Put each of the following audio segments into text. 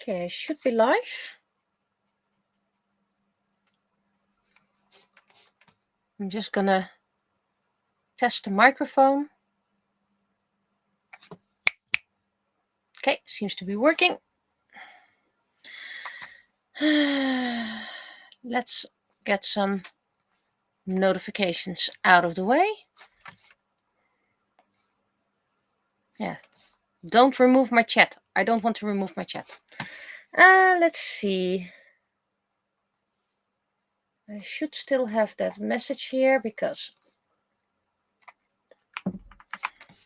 Okay, I should be live. I'm just gonna test the microphone. Okay, seems to be working. Let's get some notifications out of the way. Yeah, don't remove my chat. I don't want to remove my chat. Let's see. I should still have that message here because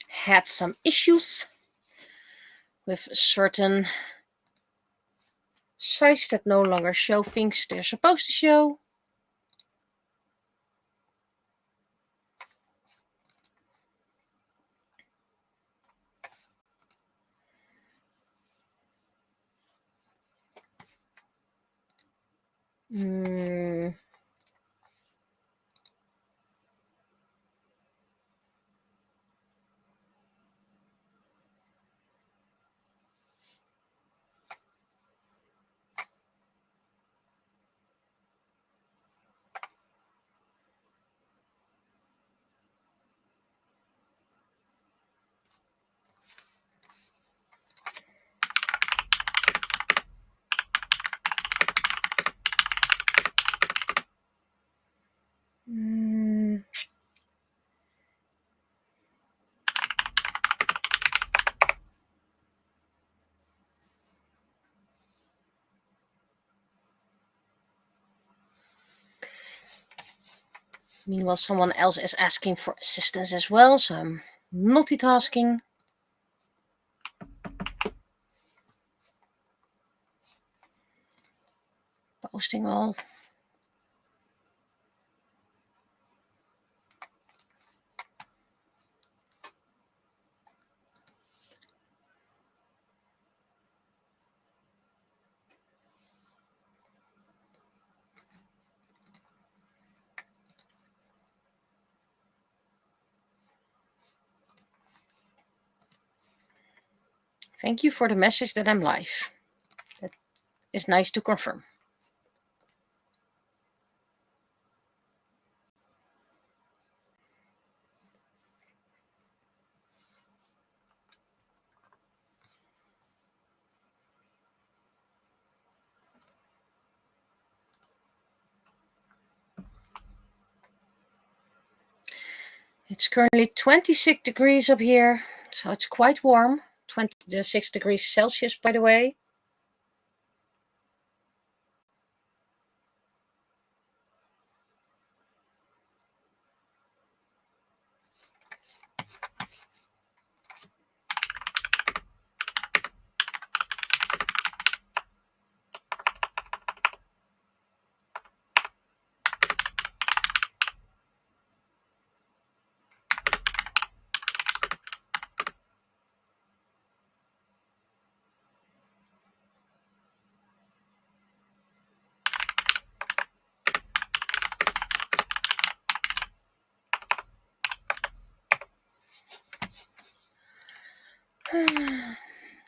had some issues with certain sites that no longer show things they're supposed to show. Meanwhile, someone else is asking for assistance as well, so I'm multitasking. Posting all. Thank you for the message that I'm live. That is nice to confirm. It's currently 26 degrees up here, so it's quite warm. 26 degrees Celsius, by the way.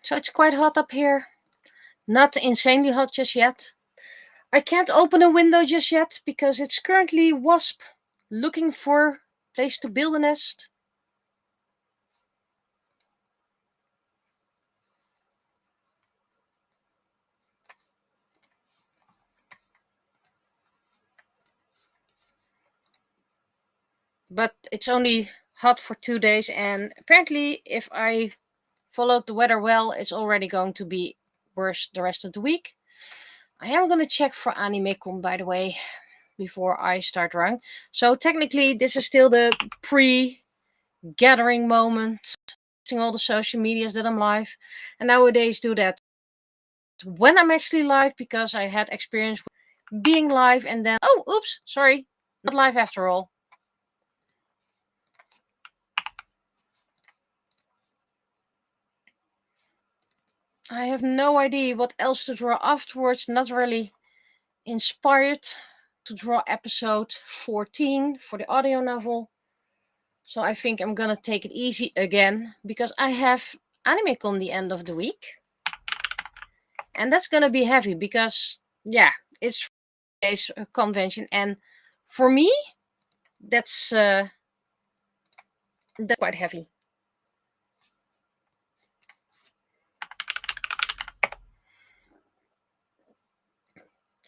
So it's quite hot up here. Not insanely hot just yet. I can't open a window just yet because it's currently wasp looking for a place to build a nest. But it's only hot for 2 days, and apparently if I followed the weather well, it's already going to be worse the rest of the week. I am going to check for AnimeCon, by the way, before I start running. So technically this is still the pre-gathering moment, posting all the social medias that I'm live, and nowadays do that when I'm actually live because I had experience with being live and then, oh, oops, sorry, not live after all. I have no idea what else to draw afterwards. Not really inspired to draw episode 14 for the audio novel. So I think I'm gonna take it easy again because I have AnimeCon the end of the week. And that's going to be heavy because, yeah, it's days convention. And for me, that's quite heavy.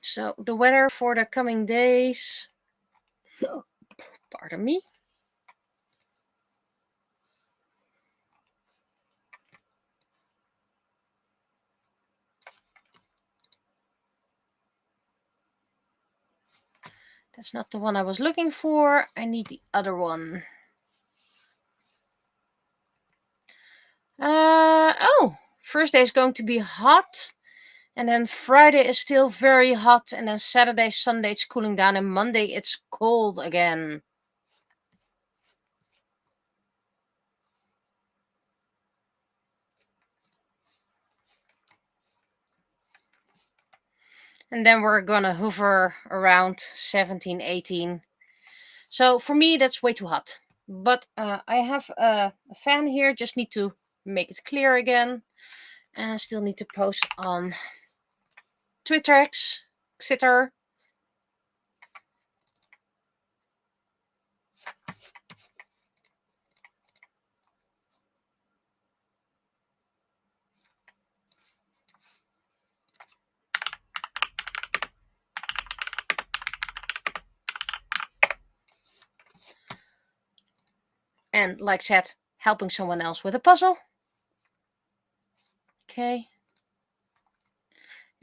So the weather for the coming days, pardon me. That's not the one I was looking for. I need the other one. Oh, first day is going to be hot. And then Friday is still very hot. And then Saturday, Sunday, it's cooling down. And Monday, it's cold again. And then we're going to hover around 17, 18. So for me, that's way too hot. But I have a fan here. Just need to make it clear again. And I still need to post on Twitter X, Xitter. And like I said, helping someone else with a puzzle. Okay.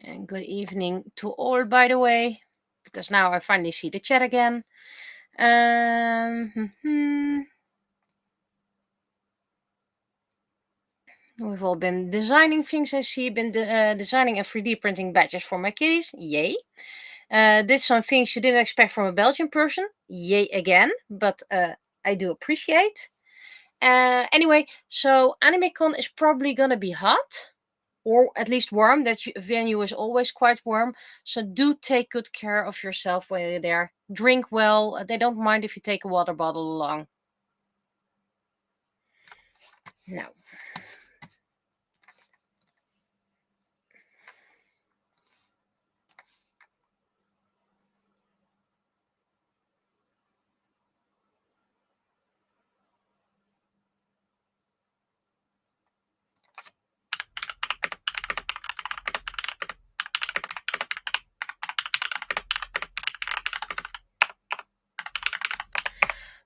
And good evening to all, by the way, because now I finally see the chat again. We've all been designing things, I see. Been designing and 3D printing badges for my kitties. Yay. Did some things you didn't expect from a Belgian person. Yay again. But I do appreciate. Anyway, so AnimeCon is probably going to be hot. Or at least warm. That venue is always quite warm. So do take good care of yourself while you're there. Drink well. They don't mind if you take a water bottle along. No.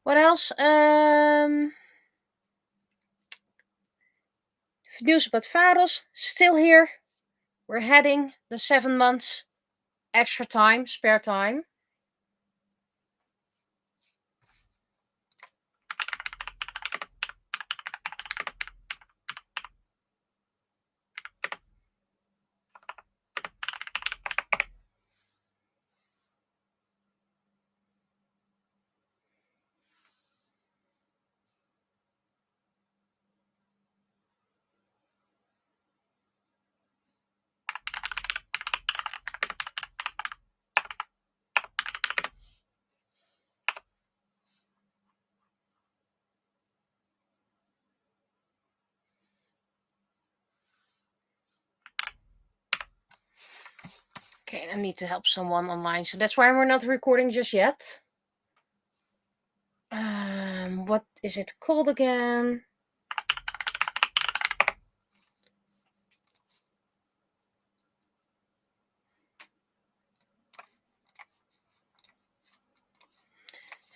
What else? News about Varos. Still here. We're heading the 7 months. Extra time, spare time. Okay, I need to help someone online, so that's why we're not recording just yet. What is it called again?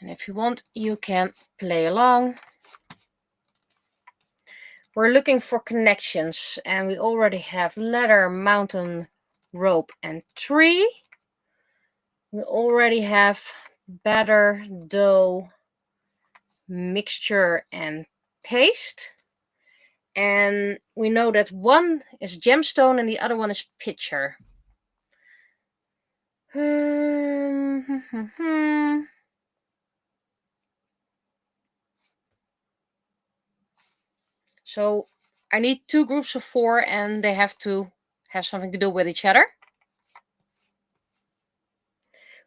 And if you want, you can play along. We're looking for connections, and we already have ladder, mountain, rope, and tree. We already have batter, dough, mixture, and paste. And we know that one is gemstone and the other one is pitcher. So I need 2 groups of 4, and they have to have something to do with each other.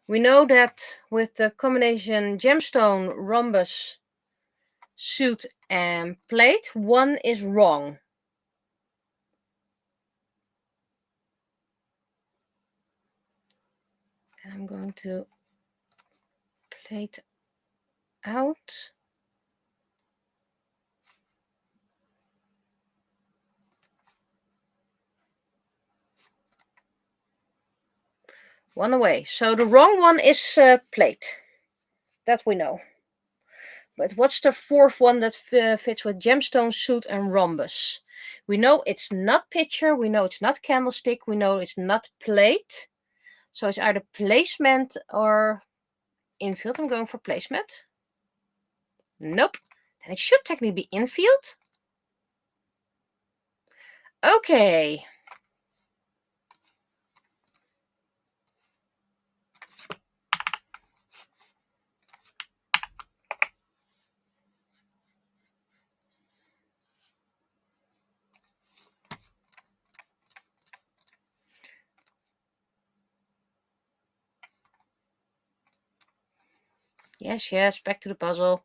We know that with the combination gemstone, rhombus, suit, and plate, one is wrong. I'm going to plate out. One away. So the wrong one is plate. That we know. But what's the fourth one that fits with gemstone, suit, and rhombus? We know it's not picture. We know it's not candlestick. We know it's not plate. So it's either placement or infield. I'm going for placement. Nope. And it should technically be infield. Okay. Yes, back to the puzzle.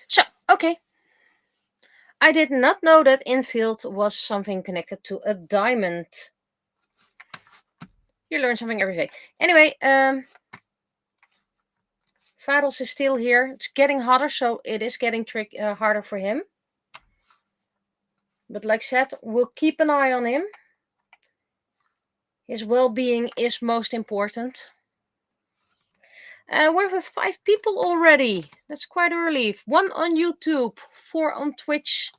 So, okay. I did not know that infield was something connected to a diamond. You learn something every day. Anyway, Vados is still here. It's getting hotter, so it is getting harder for him. But like I said, we'll keep an eye on him. His well-being is most important. We're with 5 people already. That's quite early. 1 on YouTube, 4 on Twitch.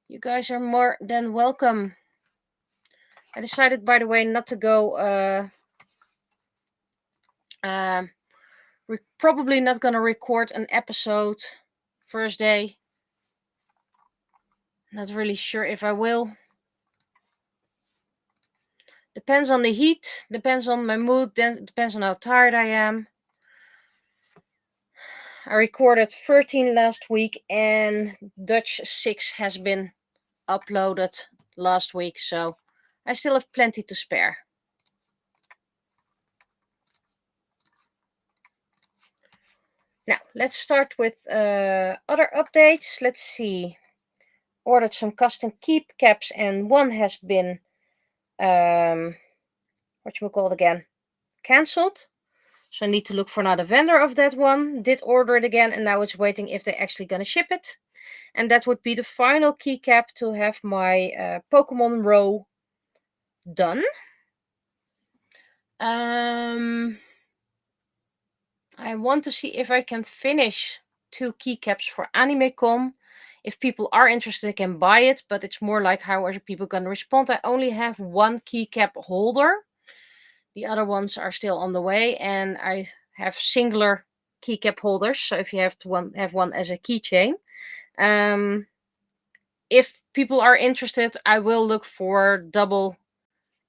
You guys are more than welcome. I decided, by the way, not to go... we're probably not going to record an episode first day. Not really sure if I will. Depends on the heat, depends on my mood, depends on how tired I am. I recorded 13 last week and Dutch 6 has been uploaded last week, so I still have plenty to spare. Now, let's start with other updates. Let's see. Ordered some custom keep caps and one has been, whatchamacallit again, cancelled. So I need to look for another vendor of that one. Did order it again and now it's waiting if they're actually going to ship it. And that would be the final keycap to have my Pokemon row done. I want to see if I can finish 2 keycaps for AnimeCon. If people are interested, I can buy it, but it's more like how are people going to respond. I only have 1 keycap holder. The other ones are still on the way, and I have singular keycap holders. So if you have one as a keychain. If people are interested, I will look for double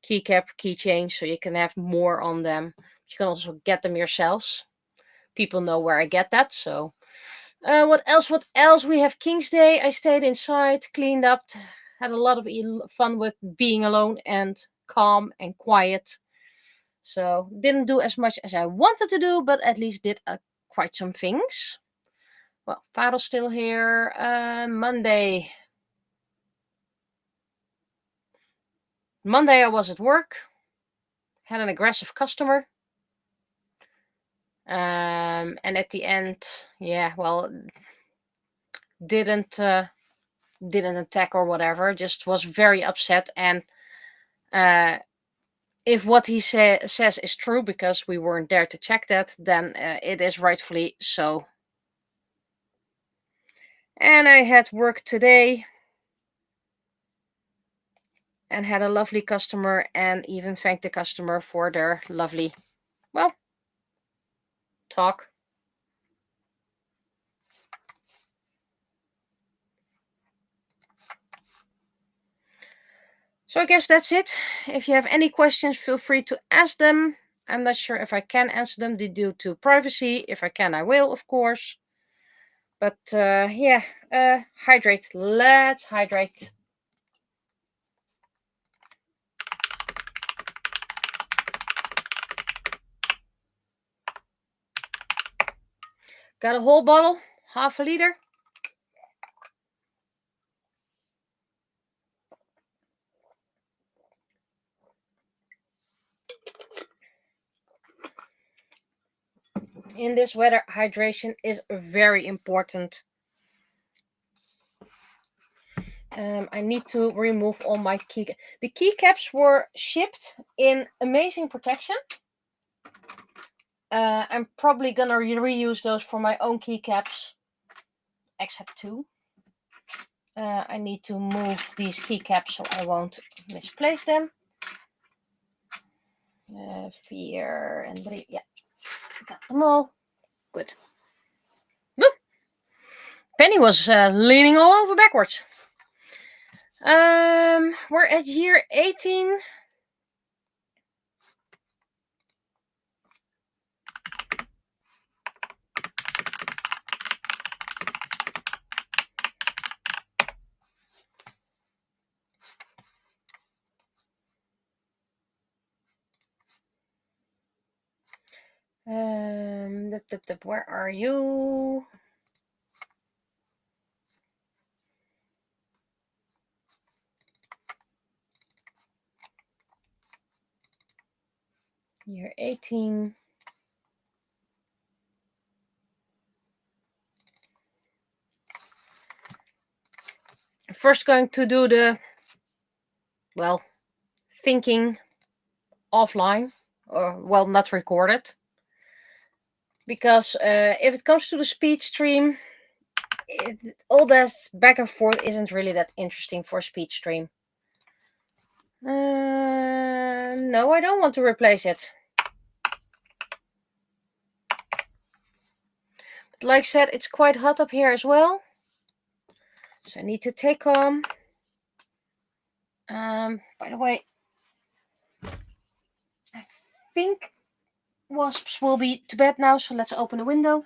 keycap keychains so you can have more on them. You can also get them yourselves. People know where I get that. So what else? We have King's Day. I stayed inside, cleaned up, had a lot of fun with being alone and calm and quiet. So didn't do as much as I wanted to do, but at least did quite some things. Well, Vado's still here. Monday I was at work. Had an aggressive customer. And at the end, didn't attack or whatever. Just was very upset. And if what he says is true, because we weren't there to check that, then it is rightfully so. And I had work today and had a lovely customer and even thanked the customer for their lovely, talk. So I guess that's it. If you have any questions, feel free to ask them. I'm not sure if I can answer them due to privacy. If I can, I will, of course. But yeah, hydrate. Let's hydrate. Got a whole bottle, half a liter. In this weather, hydration is very important. I need to remove all my the keycaps were shipped in amazing protection. I'm probably gonna reuse those for my own keycaps, except two. I need to move these keycaps so I won't misplace them. 4 and 3, yeah, got them all. Good. Woo! Penny was leaning all over backwards. We're at year 18. Where are you? Year 18. First going to do the, well, thinking offline, or, well, not recorded. Because if it comes to the speech stream, all this back and forth isn't really that interesting for a speech stream. No, I don't want to replace it. But like I said, it's quite hot up here as well. So I need to take calm. By the way, I think wasps will be to bed now, so let's open the window.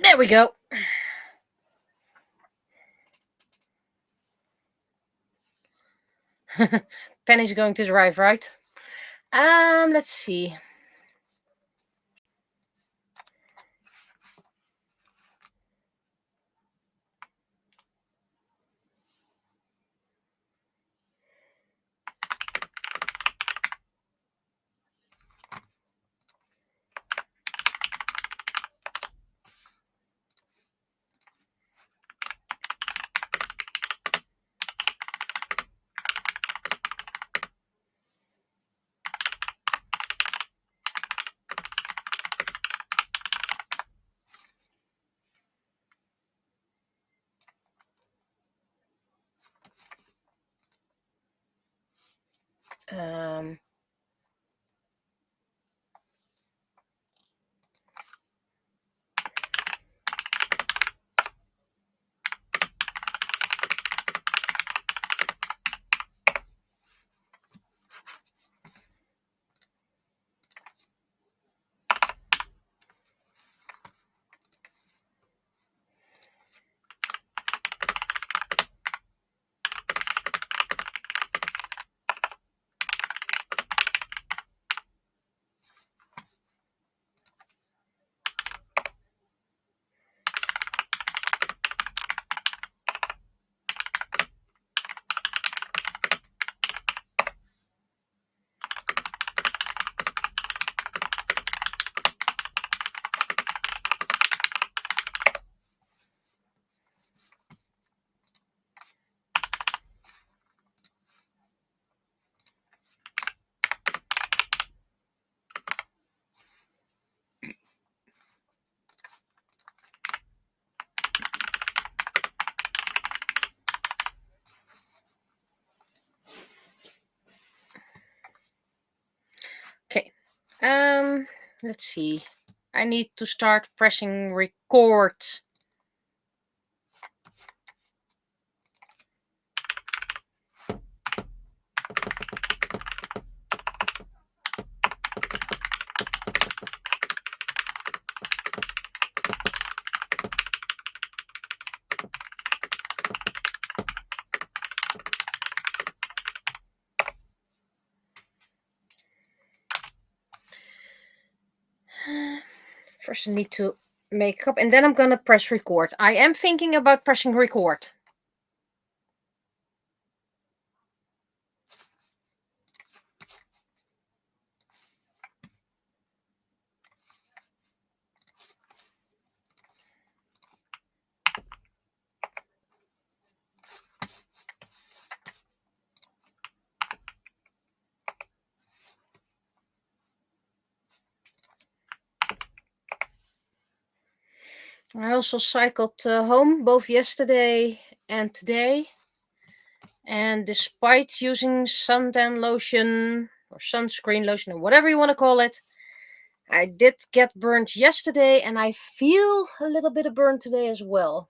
There we go. Penny's going to drive, right? Let's see. Um, Let's see. I need to start pressing record. First I need to make up and then I'm gonna press record. I am thinking about pressing record. I also cycled home both yesterday and today. And despite using suntan lotion or sunscreen lotion or whatever you want to call it, I did get burnt yesterday and I feel a little bit of burn today as well.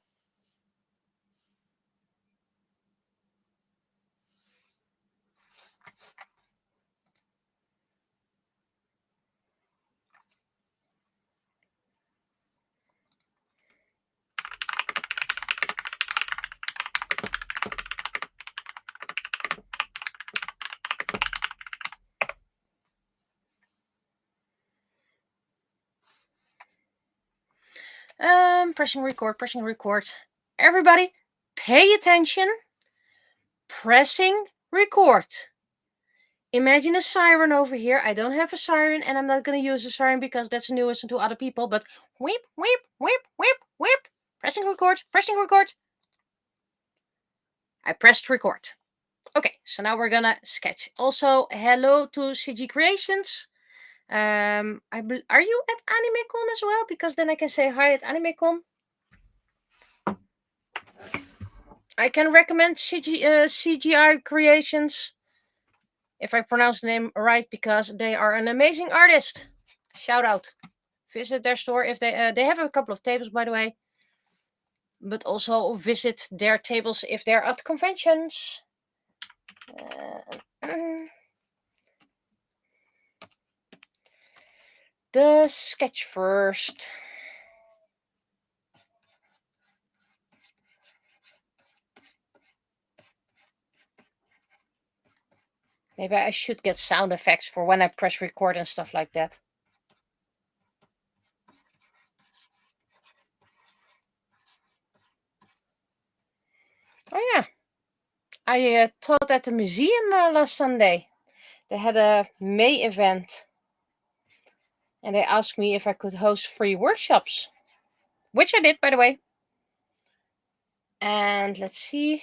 Pressing record, pressing record. Everybody, pay attention. Pressing record. Imagine a siren over here. I don't have a siren and I'm not going to use a siren because that's a nuisance to other people. But whip, whip, whip, whip, whip. Pressing record, pressing record. I pressed record. Okay, so now we're gonna sketch. Also, hello to CG Creations. Are you at AnimeCon as well? Because then I can say hi at AnimeCon. I can recommend CGI Creations, if I pronounce the name right, because they are an amazing artist. Shout out. Visit their store if they have a couple of tables, by the way. But also visit their tables if they're at conventions. The sketch first. Maybe I should get sound effects for when I press record and stuff like that. Oh yeah, I taught at the museum last Sunday. They had a May event. And they asked me if I could host free workshops. Which I did, by the way. And let's see.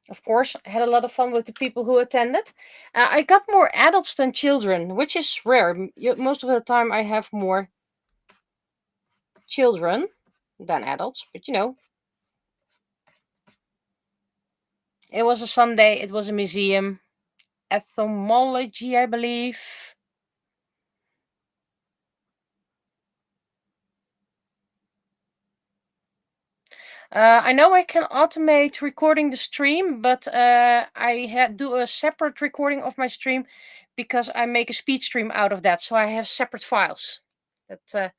Of course, I had a lot of fun with the people who attended. I got more adults than children, which is rare. Most of the time I have more children than adults, but you know. It was a Sunday, it was a museum. Etymology, I believe. I know I can automate recording the stream, but I do a separate recording of my stream because I make a speed stream out of that. So I have separate files. That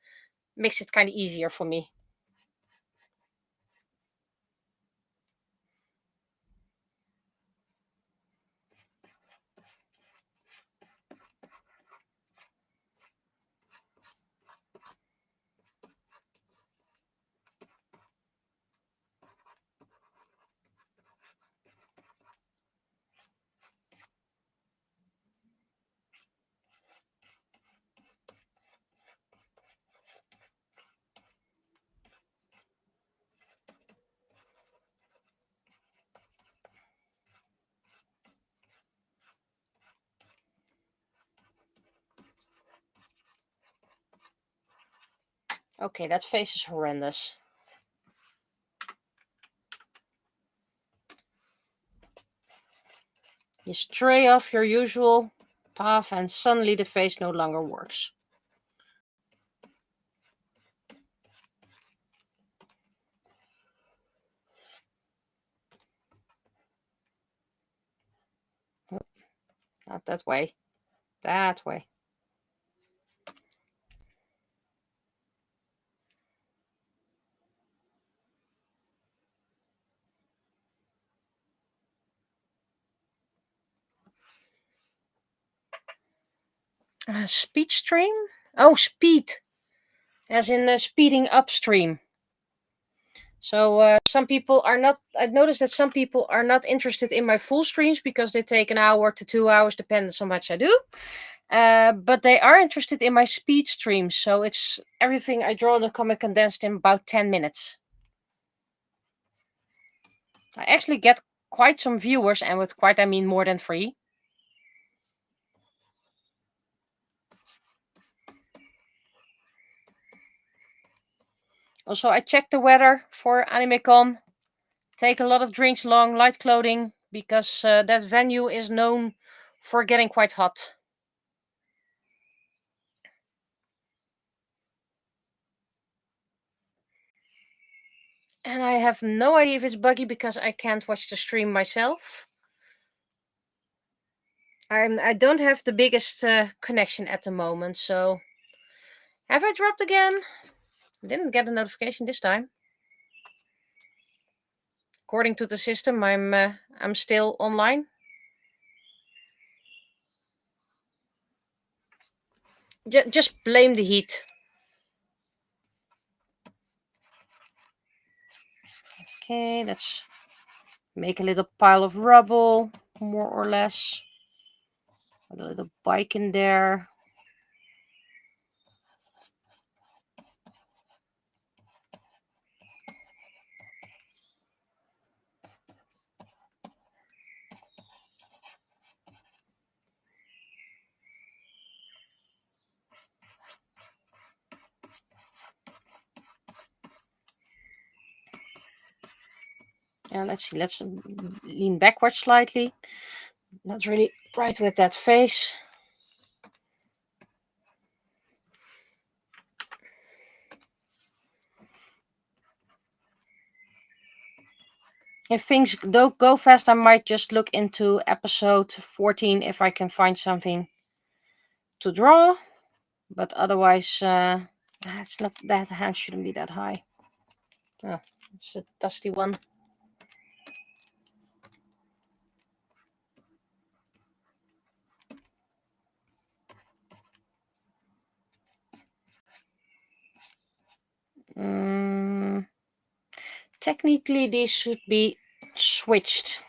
makes it kind of easier for me. Okay, that face is horrendous. You stray off your usual Puff, and suddenly the face no longer works. Not that way. That way. Speed stream? Oh, speed. As in speeding upstream. So some people are not. I've noticed that some people are not interested in my full streams because they take an hour to 2 hours, depending on how much I do. But they are interested in my speed streams. So it's everything I draw in the comic condensed in about 10 minutes. I actually get quite some viewers, and with quite I mean more than 3. Also, I check the weather for AnimeCon. Take a lot of drinks along, light clothing, because that venue is known for getting quite hot. And I have no idea if it's buggy because I can't watch the stream myself. I don't have the biggest connection at the moment, so have I dropped again? Didn't get a notification this time. According to the system, I'm still online. Just blame the heat. Okay, let's make a little pile of rubble, more or less. A little bike in there. And let's see, let's lean backwards slightly. Not really right with that face. If things don't go fast, I might just look into episode 14 if I can find something to draw. But otherwise, it's not that hand shouldn't be that high. Oh, it's a dusty one. Technically, these should be switched.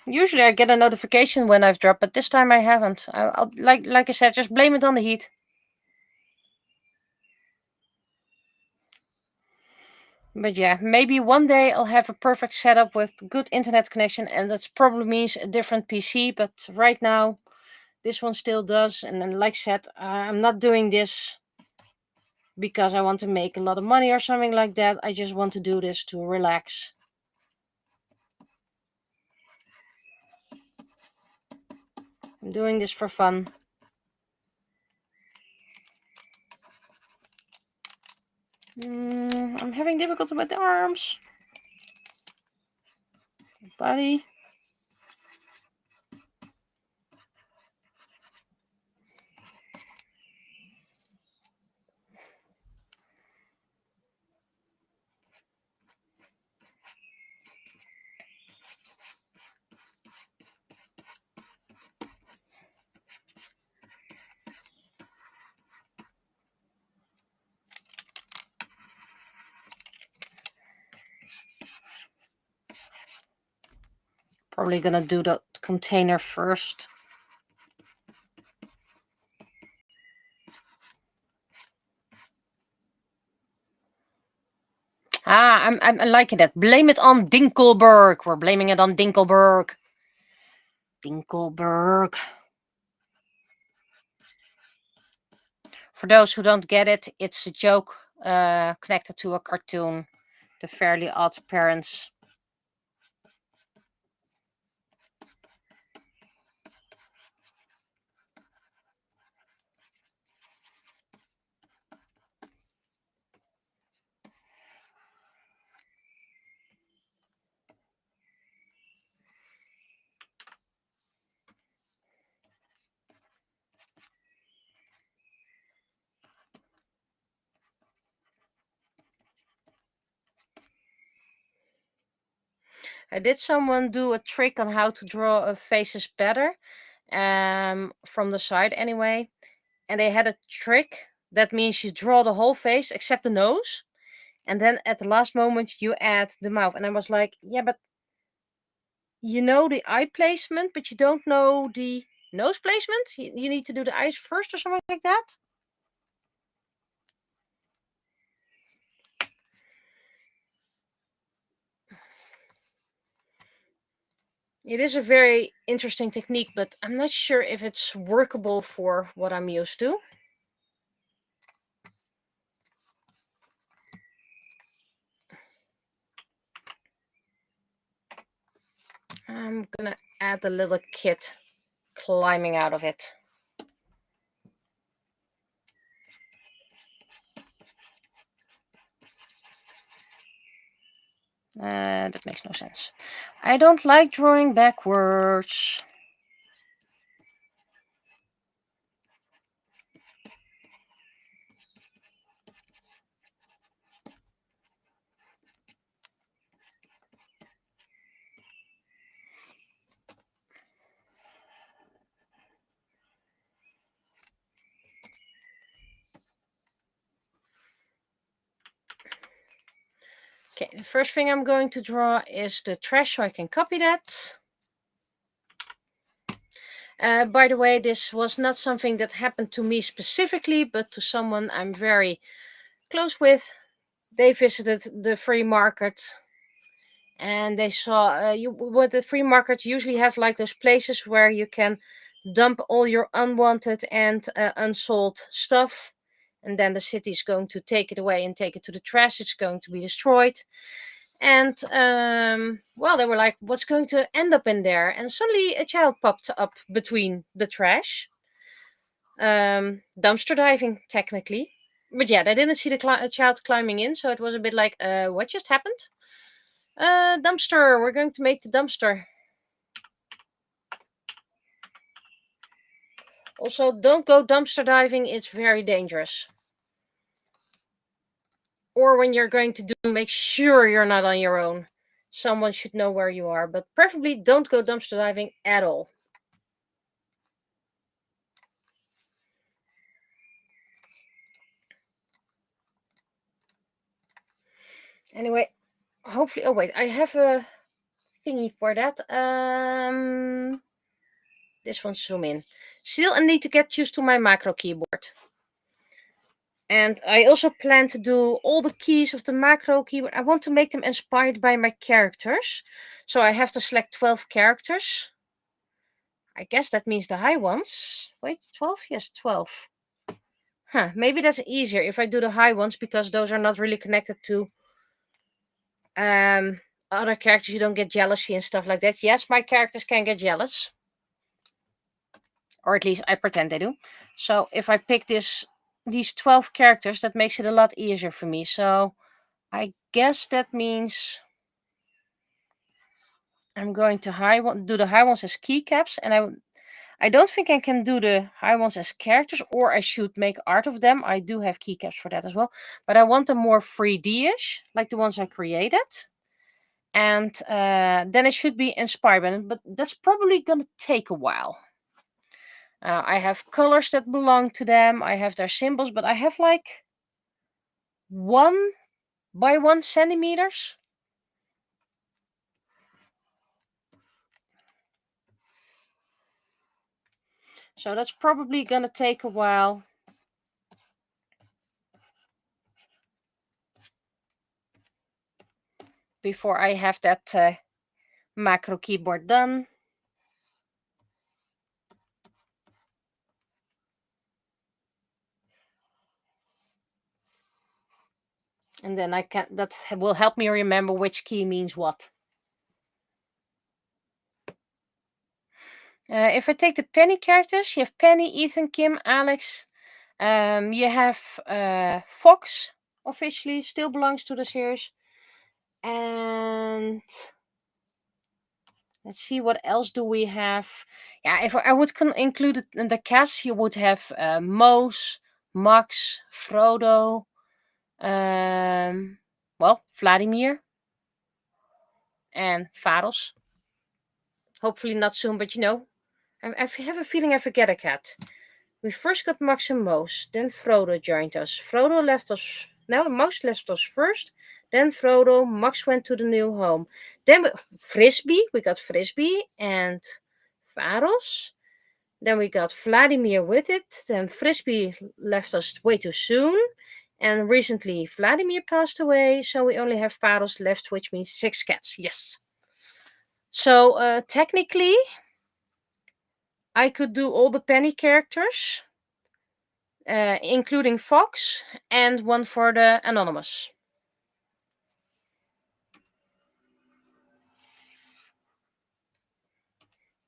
Usually I get a notification when I've dropped, but this time I haven't. I'll like I said, just blame it on the heat. But yeah, maybe one day I'll have a perfect setup with good internet connection, and that probably means a different PC. But right now, this one still does. And then, like I said, I'm not doing this because I want to make a lot of money or something like that. I just want to do this to relax. I'm doing this for fun. I'm having difficulty with the arms. Body. Probably gonna do the container first. I'm liking that. Blame it on Dinkelberg. We're blaming it on Dinkelberg. Dinkelberg. For those who don't get it, it's a joke connected to a cartoon. The Fairly Odd Parents. Did someone do a trick on how to draw faces better? From the side anyway. And they had a trick that means you draw the whole face except the nose. And then at the last moment you add the mouth. And I was like, yeah, but you know the eye placement, but you don't know the nose placement? You need to do the eyes first or something like that? It is a very interesting technique, but I'm not sure if it's workable for what I'm used to. I'm gonna add a little kid climbing out of it. That makes no sense. I don't like drawing backwards. Okay, the first thing I'm going to draw is the trash so I can copy that. By the way, this was not something that happened to me specifically, but to someone I'm very close with. They visited the free market and they saw with the free market usually have like those places where you can dump all your unwanted and unsold stuff, and then the city is going to take it away and take it to the trash. It's going to be destroyed. And well, they were like, what's going to end up in there? And suddenly a child popped up between the trash. Dumpster diving technically, but yeah, they didn't see the child climbing in, so it was a bit like, what just happened? Dumpster, we're going to make the dumpster. Also, don't go dumpster diving, it's very dangerous. Or when you're going to do, make sure you're not on your own. Someone should know where you are, but preferably don't go dumpster diving at all. Anyway, hopefully, oh wait, I have a thingy for that. This one, zoom in. Still, I need to get used to my macro keyboard. And I also plan to do all the keys of the macro keyboard. I want to make them inspired by my characters. So I have to select 12 characters. I guess that means the high ones. Wait, 12? Yes, 12. Huh, maybe that's easier if I do the high ones because those are not really connected to other characters. You don't get jealousy and stuff like that. Yes, my characters can get jealous. Or at least I pretend they do. So if I pick these 12 characters, that makes it a lot easier for me. So I guess that means I'm going to do the high ones as keycaps, and I don't think I can do the high ones as characters, or I should make art of them. I do have keycaps for that as well, but I want them more 3D-ish, like the ones I created. And then it should be inspired, but that's probably gonna take a while. I have colors that belong to them. I have their symbols, but I have like 1 by 1 centimeters. So that's probably gonna take a while. before I have that macro keyboard done. And then that will help me remember which key means what. If I take the Penny characters, you have Penny, Ethan, Kim, Alex. You have Fox, officially still belongs to the series. And let's see, what else do we have? Yeah, if I would include the cast, you would have Mose, Max, Frodo, Vladimir, and Varos. Hopefully not soon, but I have a feeling I forget a cat. We first got Max and Mose, then Frodo joined us. Max left us first, then Frodo, Max went to the new home. Then we got Frisbee and Varos. Then we got Vladimir with it. Then Frisbee left us way too soon. And recently Vladimir passed away, so we only have Varos left, which means 6 cats. Yes. So technically, I could do all the Penny characters, including Fox, and one for the Anonymous.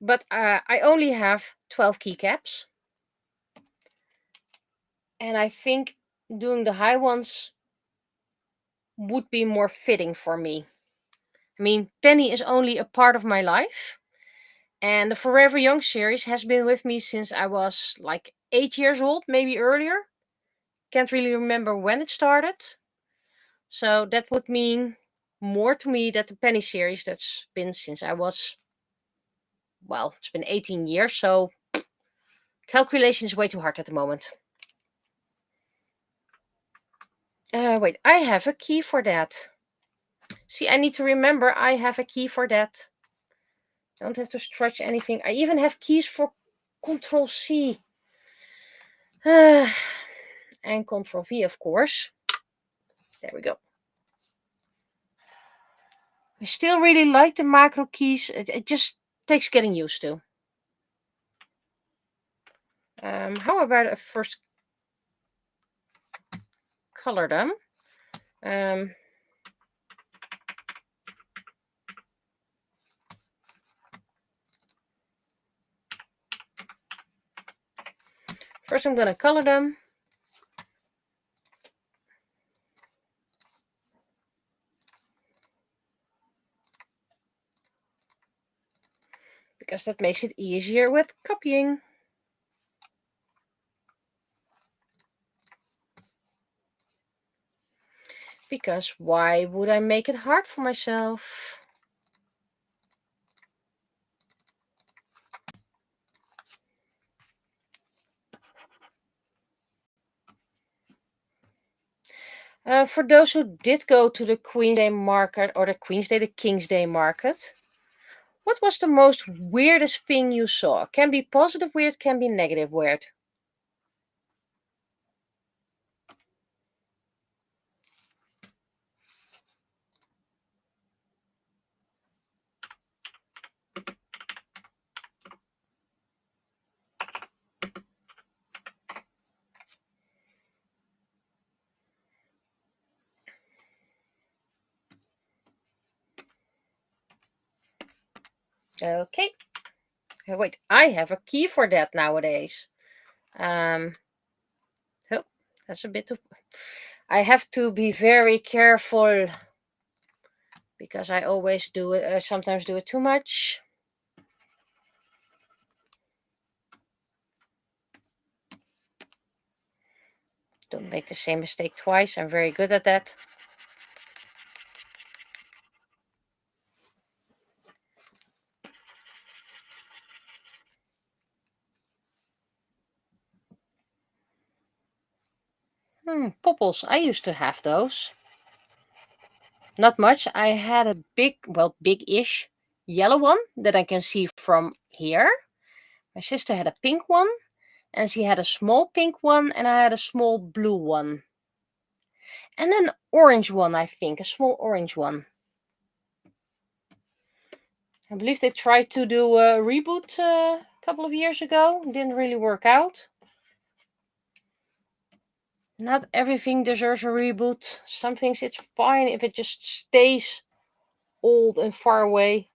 But I only have 12 keycaps. And I think doing the high ones would be more fitting for me. I mean, Penny is only a part of my life. And the Forever Young series has been with me since I was like 8 years old, maybe earlier. Can't really remember when it started. So that would mean more to me that the Penny series that's been since I was, it's been 18 years. So calculation is way too hard at the moment. Wait, I have a key for that. See, I need to remember I have a key for that. Don't have to stretch anything. I even have keys for Control C. And Control V, of course. There we go. I still really like the macro keys. It just takes getting used to. How about I first color them? First I'm going to color them. Because that makes it easier with copying. Because why would I make it hard for myself? For those who did go to the Queen's Day market, or the King's Day market, what was the most weirdest thing you saw? Can be positive weird, can be negative weird. Okay. Wait, I have a key for that nowadays. Oh, that's a bit of... I have to be very careful because I always do it, sometimes do it too much. Don't make the same mistake twice. I'm very good at that. Popples. I used to have those. Not much. I had a big-ish yellow one that I can see from here. My sister had a pink one, and she had a small pink one, and I had a small blue one. And an orange one, I think. A small orange one. I believe they tried to do a reboot a couple of years ago. Didn't really work out. Not everything deserves a reboot. Some things it's fine if it just stays old and far away.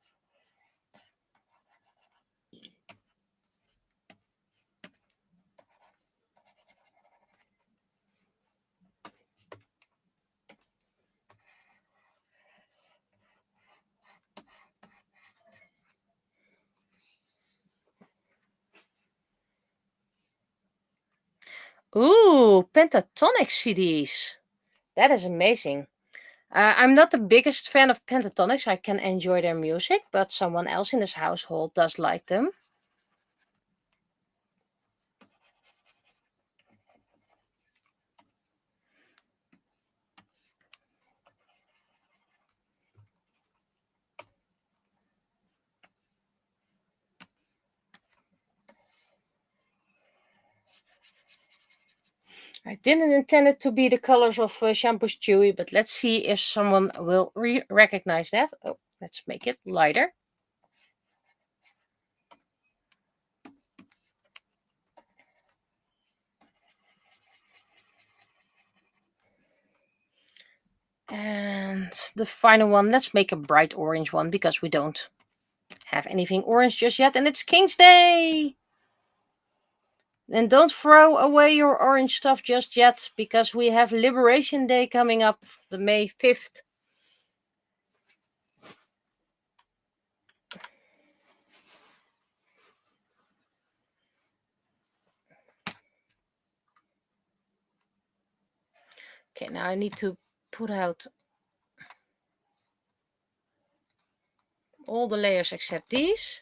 Ooh, pentatonic CDs. That is amazing. I'm not the biggest fan of pentatonics. I can enjoy their music, but someone else in this household does like them. I didn't intend it to be the colors of Shampoo's Chewy, but let's see if someone will recognize that. Oh, let's make it lighter. And the final one, let's make a bright orange one because we don't have anything orange just yet, and it's King's Day! And don't throw away your orange stuff just yet because we have Liberation Day coming up, the May 5th. Okay, now I need to put out all the layers except these.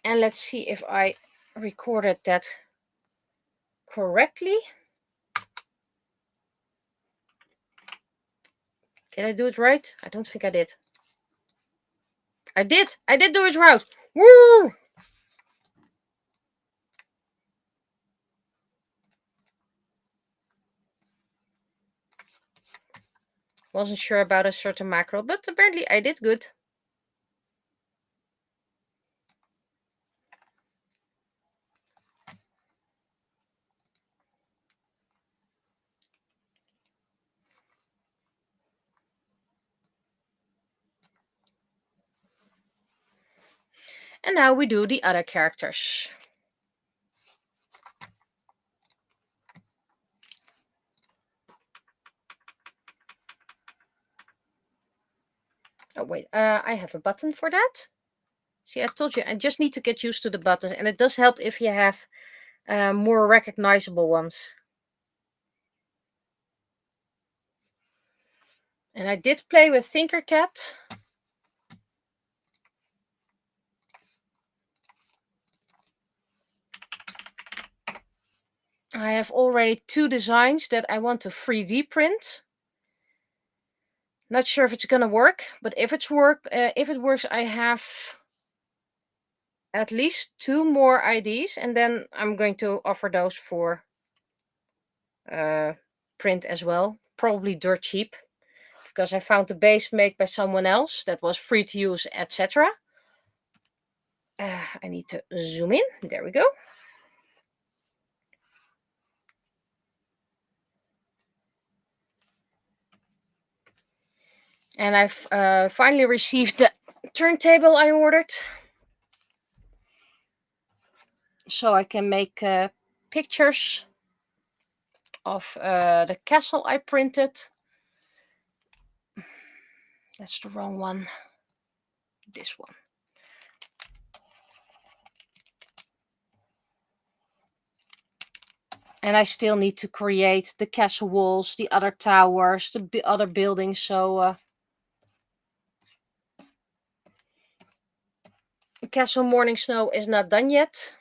And let's see if I recorded that correctly. Did I do it right? I don't think I did. I did do it right. Woo! Wasn't sure about a certain macro, but apparently I did good. And now we do the other characters. Oh wait, I have a button for that. See, I told you, I just need to get used to the buttons, and it does help if you have more recognizable ones. And I did play with Tinkercad. I have already 2 designs that I want to 3D print. Not sure if it's gonna work, but if it works, I have at least 2 more IDs, and then I'm going to offer those for print as well. Probably dirt cheap, because I found the base made by someone else that was free to use, etc. I need to zoom in. There we go. And I've finally received the turntable I ordered, so I can make pictures of the castle I printed. That's the wrong one. This one. And I still need to create the castle walls, the other towers, the other buildings. So Castle Morning Snow is not done yet.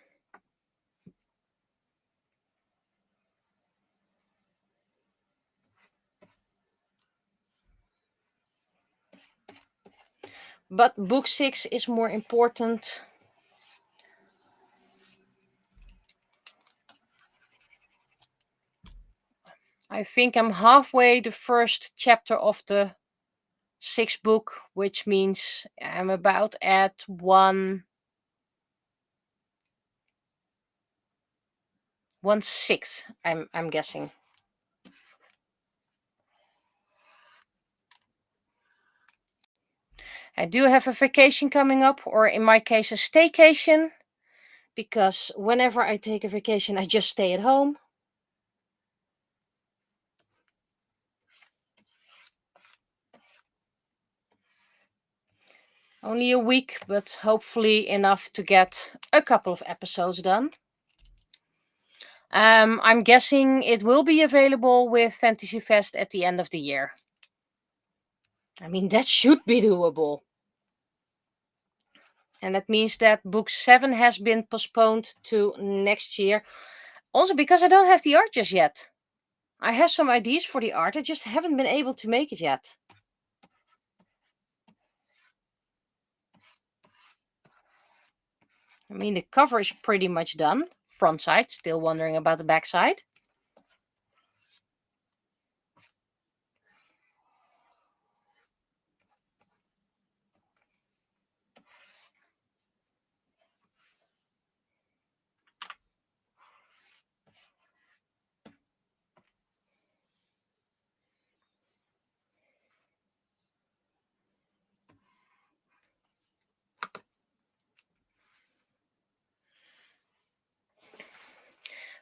But book 6 is more important. I think I'm halfway the first chapter of the sixth book, which means I'm about at 1/6. I'm guessing. I do have a vacation coming up, or in my case, a staycation, because whenever I take a vacation, I just stay at home. Only a week, but hopefully enough to get a couple of episodes done. I'm guessing it will be available with Fantasy Fest at the end of the year. I mean, that should be doable. And that means that book 7 has been postponed to next year. Also because I don't have the art just yet. I have some ideas for the art, I just haven't been able to make it yet. I mean, the cover is pretty much done. Front side, still wondering about the back side.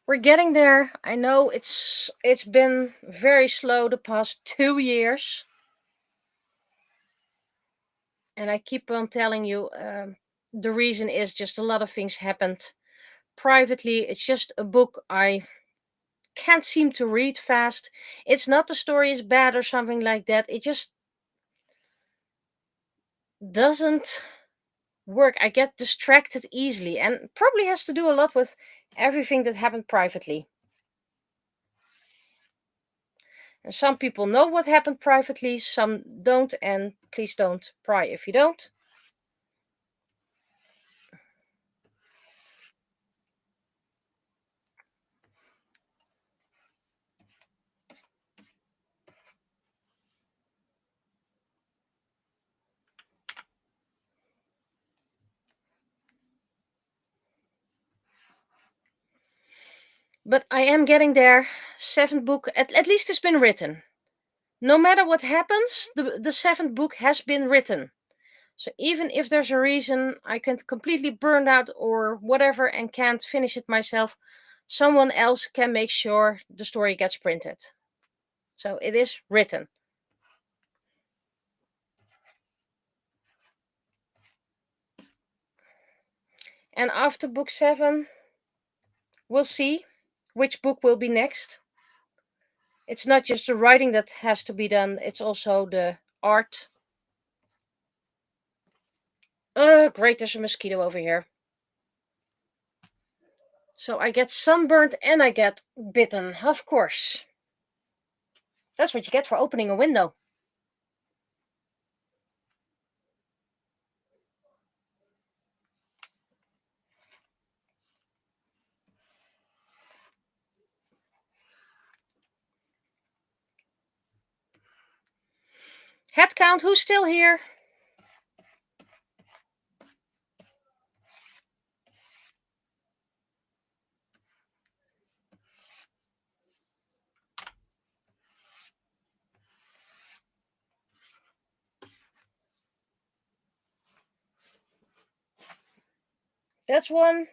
We're getting there. I know it's been very slow the past 2 years. And I keep on telling you, the reason is just a lot of things happened privately. It's just a book I can't seem to read fast. It's not the story is bad or something like that. It just doesn't work. I get distracted easily, and probably has to do a lot with everything that happened privately. And some people know what happened privately, some don't, and please don't pry if you don't. But I am getting there. Seventh book, at least it's been written. No matter what happens, the seventh book has been written. So even if there's a reason I can't completely burned out or whatever and can't finish it myself, someone else can make sure the story gets printed. So it is written. And after book 7, we'll see which book will be next. It's not just the writing that has to be done, it's also the art. Great, there's a mosquito over here. So I get sunburned and I get bitten, of course. That's what you get for opening a window. Head count, who's still here? That's 1.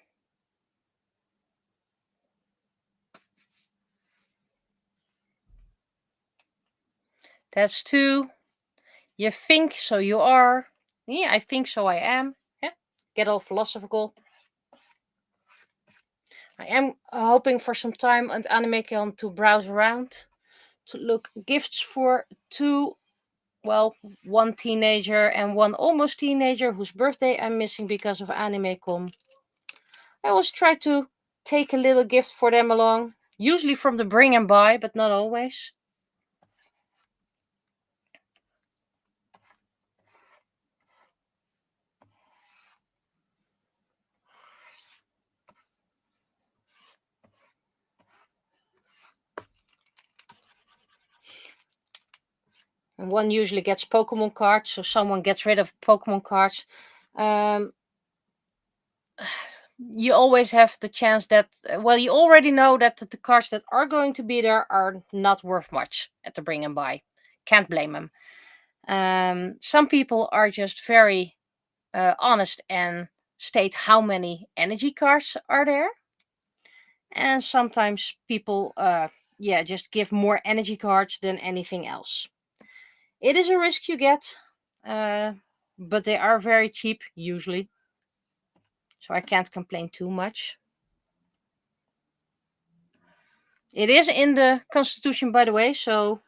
That's 2. You think, so you are. Yeah, I think, so I am. Yeah. Get all philosophical. I am hoping for some time on AnimeCon to browse around, to look gifts for 2, well, 1 teenager and 1 almost teenager whose birthday I'm missing because of AnimeCon. I always try to take a little gift for them along, usually from the bring and buy, but not always. And one usually gets Pokemon cards, so someone gets rid of Pokemon cards. You always have the chance that, well, you already know that the cards that are going to be there are not worth much at the bring and buy. Can't blame them. Some people are just very honest and state how many energy cards are there. And sometimes people, just give more energy cards than anything else. It is a risk you get, but they are very cheap usually. So I can't complain too much. It is in the Constitution, by the way, so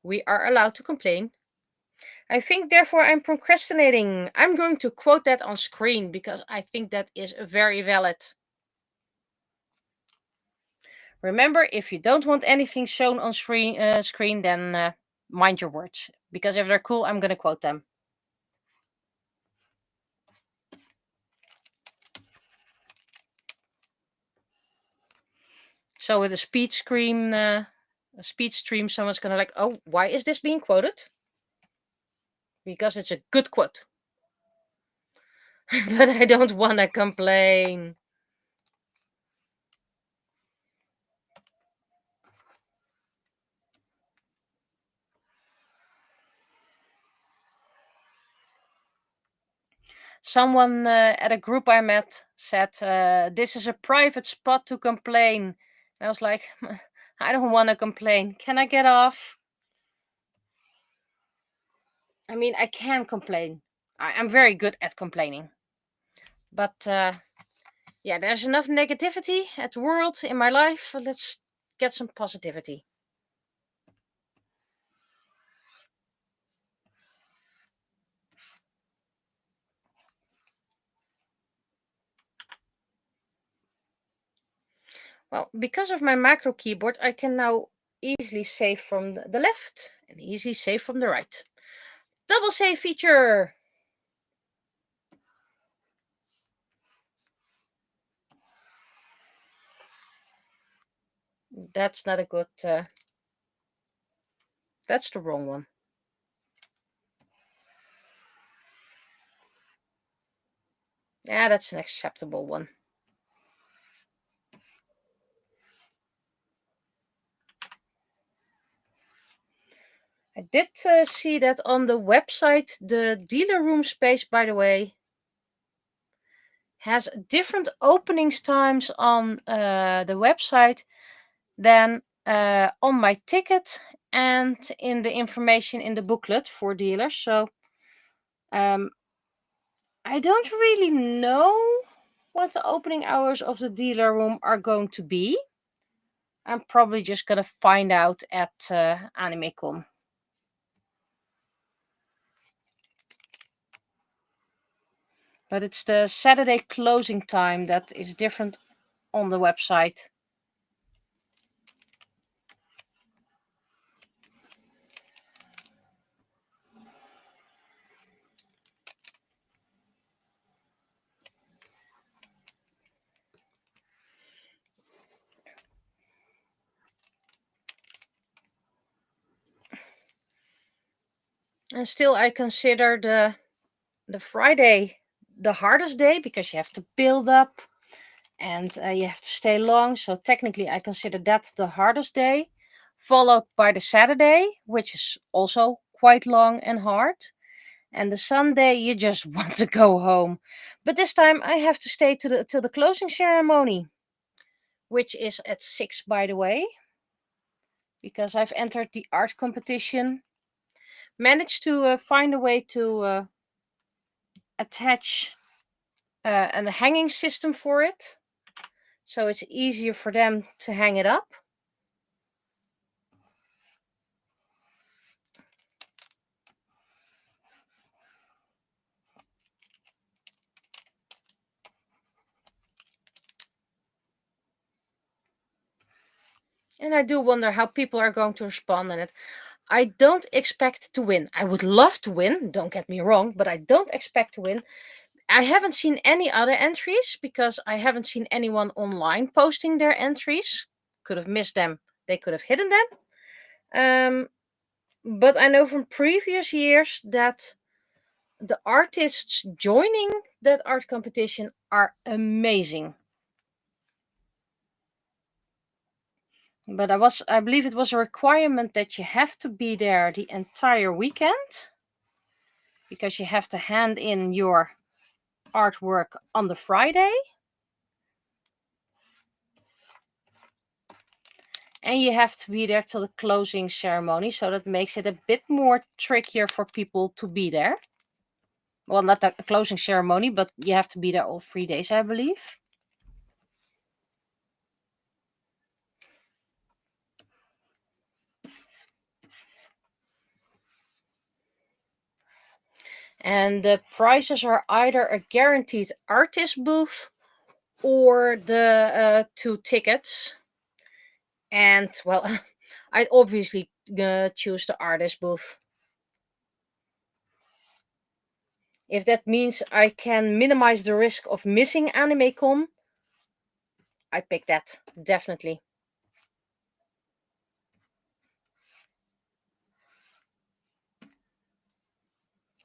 we are allowed to complain. I think, therefore, I'm procrastinating. I'm going to quote that on screen because I think that is very valid. Remember, if you don't want anything shown on screen, then mind your words. Because if they're cool, I'm going to quote them. So with a speech stream, someone's going to like, oh, why is this being quoted? Because it's a good quote. But I don't want to complain. Someone at a group I met said, this is a private spot to complain. And I was like, I don't want to complain. Can I get off? I mean, I can complain. I'm very good at complaining. But there's enough negativity at the world in my life. Let's get some positivity. Well, because of my macro keyboard, I can now easily save from the left and easily save from the right. Double save feature! That's not a good... that's the wrong one. Yeah, that's an acceptable one. I did see that on the website. The dealer room space, by the way, has different openings times on the website than on my ticket and in the information in the booklet for dealers. So I don't really know what the opening hours of the dealer room are going to be. I'm probably just gonna find out at AnimeCon. But it's the Saturday closing time that is different on the website. And still, I consider the Friday the hardest day because you have to build up and you have to stay long. So technically, I consider that the hardest day, followed by the Saturday, which is also quite long and hard. And the Sunday, you just want to go home. But this time, I have to stay till the closing ceremony, which is at 6, by the way, because I've entered the art competition. Managed to find a way to attach a hanging system for it, so it's easier for them to hang it up. And I do wonder how people are going to respond on it. I don't expect to win. I would love to win, don't get me wrong, but I don't expect to win. I haven't seen any other entries because I haven't seen anyone online posting their entries. Could have missed them. They could have hidden them. But I know from previous years that the artists joining that art competition are amazing. But I believe it was a requirement that you have to be there the entire weekend because you have to hand in your artwork on the Friday. And you have to be there till the closing ceremony, so that makes it a bit more trickier for people to be there. Well, not the closing ceremony, but you have to be there all 3 days, I believe. And the prizes are either a guaranteed artist booth or the 2 tickets. And, well, I'd obviously choose the artist booth. If that means I can minimize the risk of missing AnimeCon, I pick that, definitely.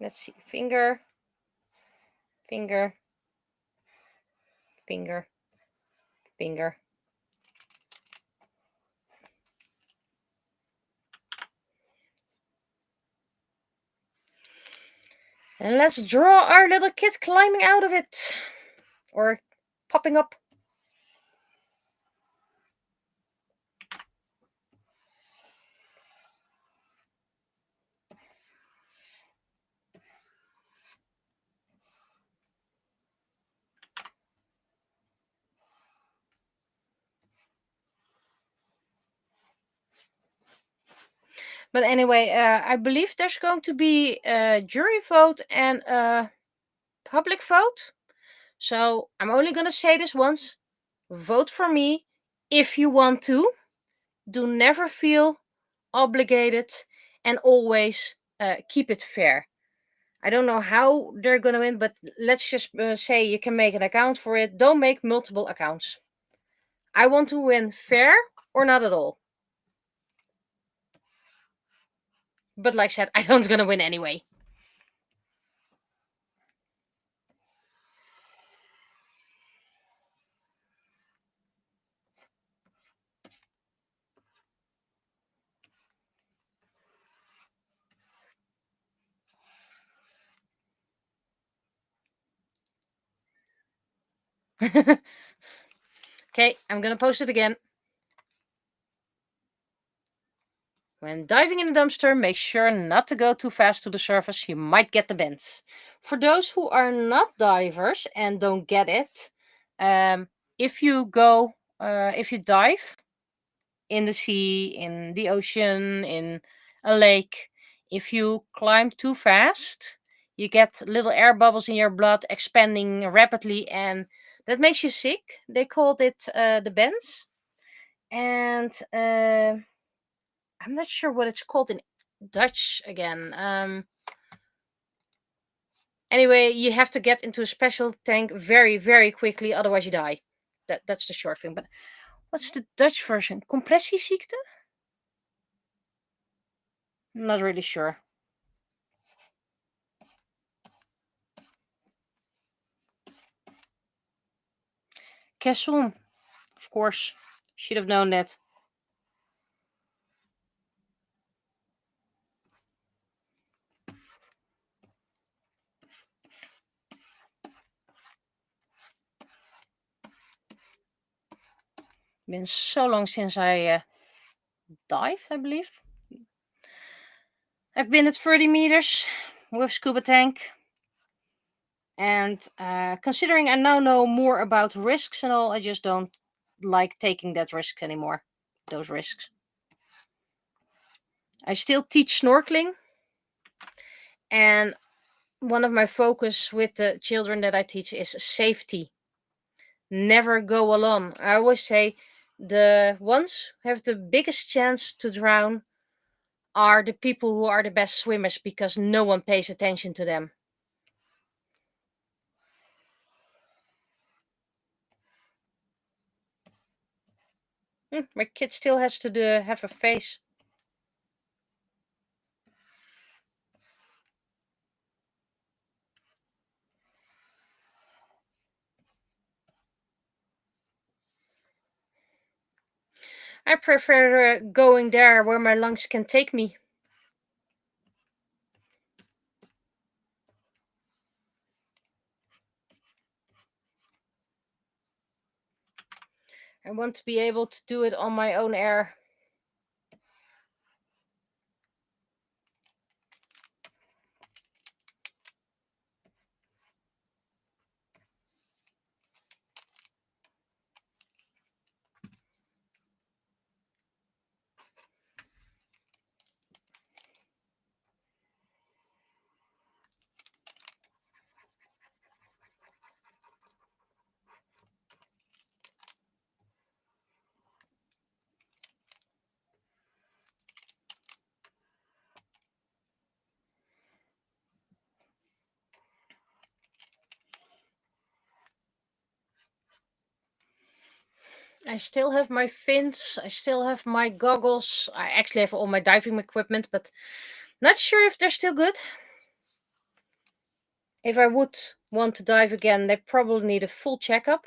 Let's see. Finger, finger, finger, finger. And let's draw our little kid climbing out of it. Or popping up. But anyway, I believe there's going to be a jury vote and a public vote. So I'm only going to say this once. Vote for me if you want to. Do never feel obligated and always keep it fair. I don't know how they're going to win, but let's just say you can make an account for it. Don't make multiple accounts. I want to win fair or not at all. But like I said, I don't going to win anyway. Okay, I'm going to post it again. When diving in the dumpster, make sure not to go too fast to the surface. You might get the bends. For those who are not divers and don't get it, if you dive in the sea, in the ocean, in a lake, if you climb too fast, you get little air bubbles in your blood expanding rapidly, and that makes you sick. They called it the bends. And I'm not sure what it's called in Dutch again. Anyway, you have to get into a special tank very, very quickly, otherwise you die. That's the short thing. But what's the Dutch version? Compressieziekte? Not really sure. Caisson, of course. Should have known that. Been so long since I dived, I believe. I've been at 30 meters with scuba tank. And considering I now know more about risks and all, I just don't like taking that risk anymore. Those risks. I still teach snorkeling. And one of my focus with the children that I teach is safety. Never go alone. I always say the ones who have the biggest chance to drown are the people who are the best swimmers because no one pays attention to them. My kid still has to have a face. I prefer going there where my lungs can take me. I want to be able to do it on my own air. I still have my fins. I still have my goggles. I actually have all my diving equipment, but not sure if they're still good. If I would want to dive again, they probably need a full checkup.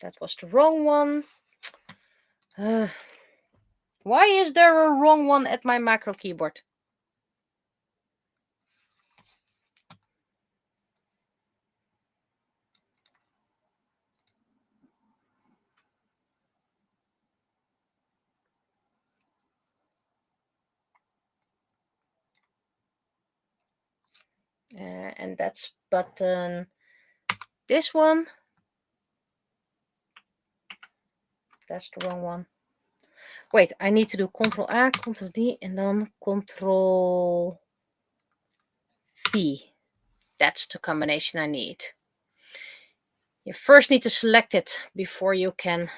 That was the wrong one. Why is there a wrong one at my macro keyboard? And that's button. This one. That's the wrong one. Wait, I need to do Control A, Control D, and then Control V. That's the combination I need. You first need to select it before you can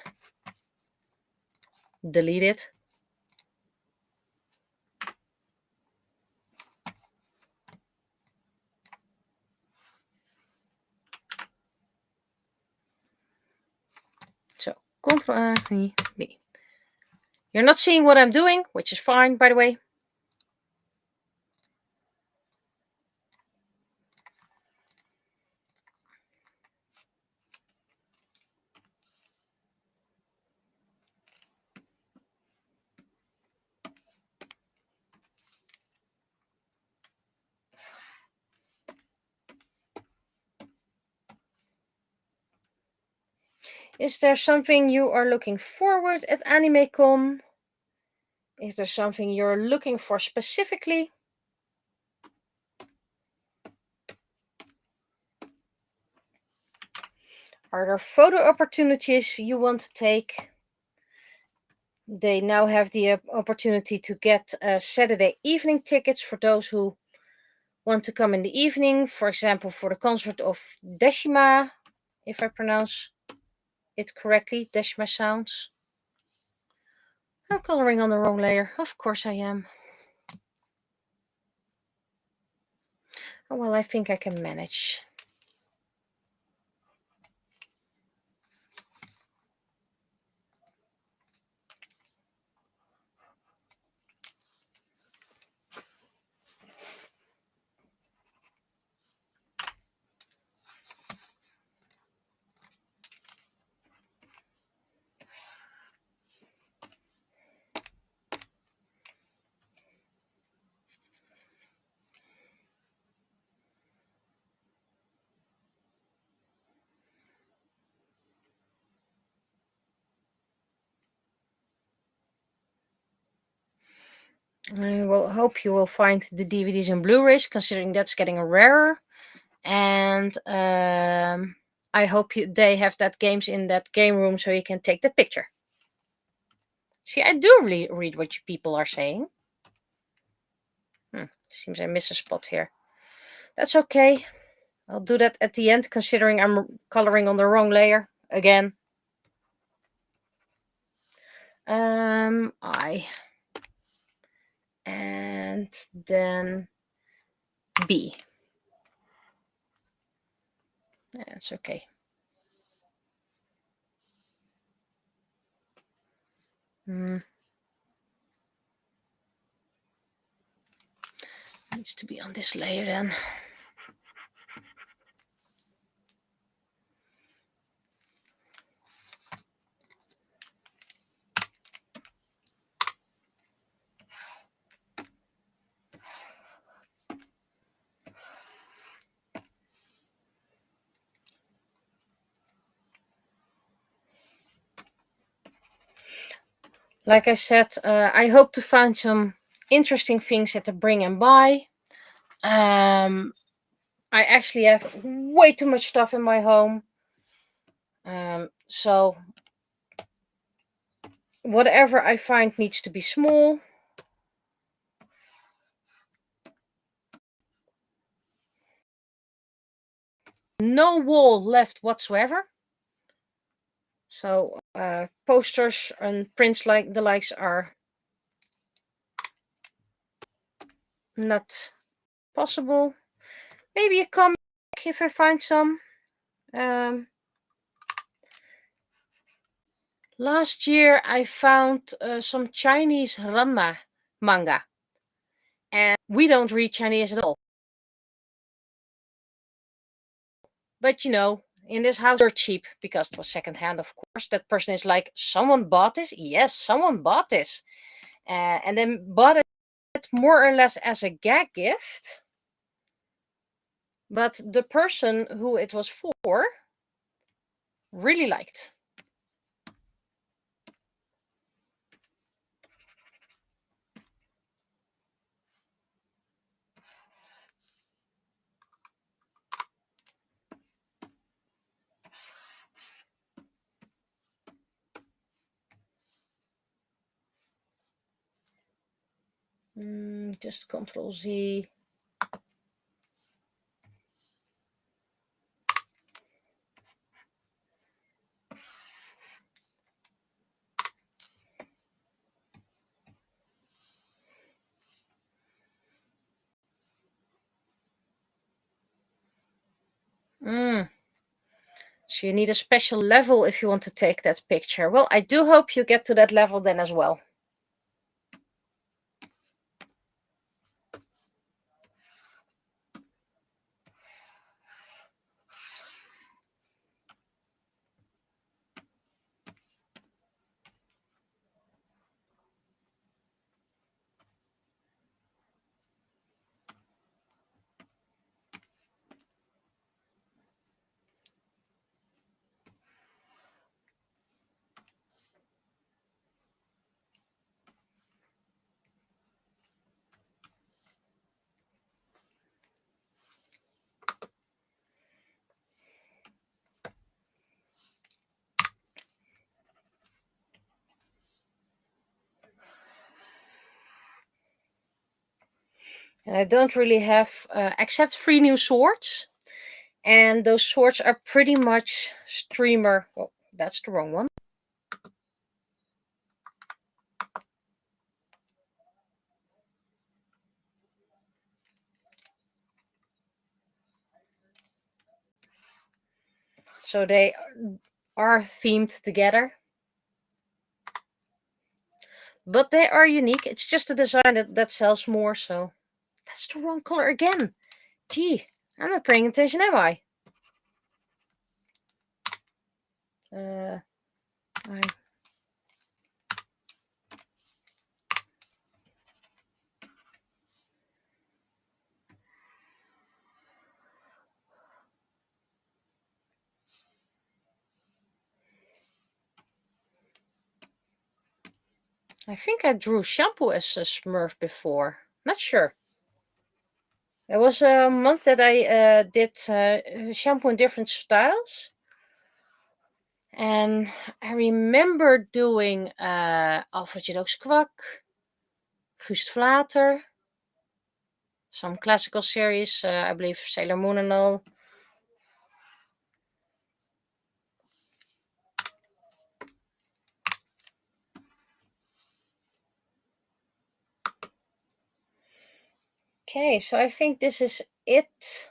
delete it. So, Control A, V, B. You're not seeing what I'm doing, which is fine, by the way. Is there something you are looking forward at AnimeCon? Is there something you're looking for specifically? Are there photo opportunities you want to take? They now have the opportunity to get Saturday evening tickets for those who want to come in the evening. For example, for the concert of Deshima, if I pronounce it correctly. Deshima sounds. I'm coloring on the wrong layer. Of course I am. Oh, well, I think I can manage. I will hope you will find the DVDs and Blu-rays, considering that's getting rarer. And I hope they have that games in that game room so you can take that picture. See, I do really read what you people are saying. Seems I miss a spot here. That's okay. I'll do that at the end, considering I'm coloring on the wrong layer again. I. And then B. That's okay. Needs to be on this layer then. Like I said, I hope to find some interesting things at the Bring and Buy. I actually have way too much stuff in my home. So whatever I find needs to be small. No wall left whatsoever. So posters and prints like the likes are not possible. Maybe a comic if I find some. Last year I found some Chinese Ranma manga. And we don't read Chinese at all. But you know, in this house they're cheap because it was secondhand, of course. That person is like, someone bought this? Yes, someone bought this. And then bought it more or less as a gag gift. But the person who it was for really liked. Just Control Z. So you need a special level if you want to take that picture. Well, I do hope you get to that level then as well. And I don't really have, except 3 new swords. And those swords are pretty much streamer. Oh, that's the wrong one. So they are themed together. But they are unique. It's just a design that sells more. So that's the wrong color again. Gee, I'm not paying attention, am I? I think I drew Shampoo as a Smurf before. Not sure. There was a month that I did Shampoo in different styles. And I remember doing Alfred Jodok's Kwak, Guust Vlater, some classical series, I believe Sailor Moon and all. Okay, so I think this is it.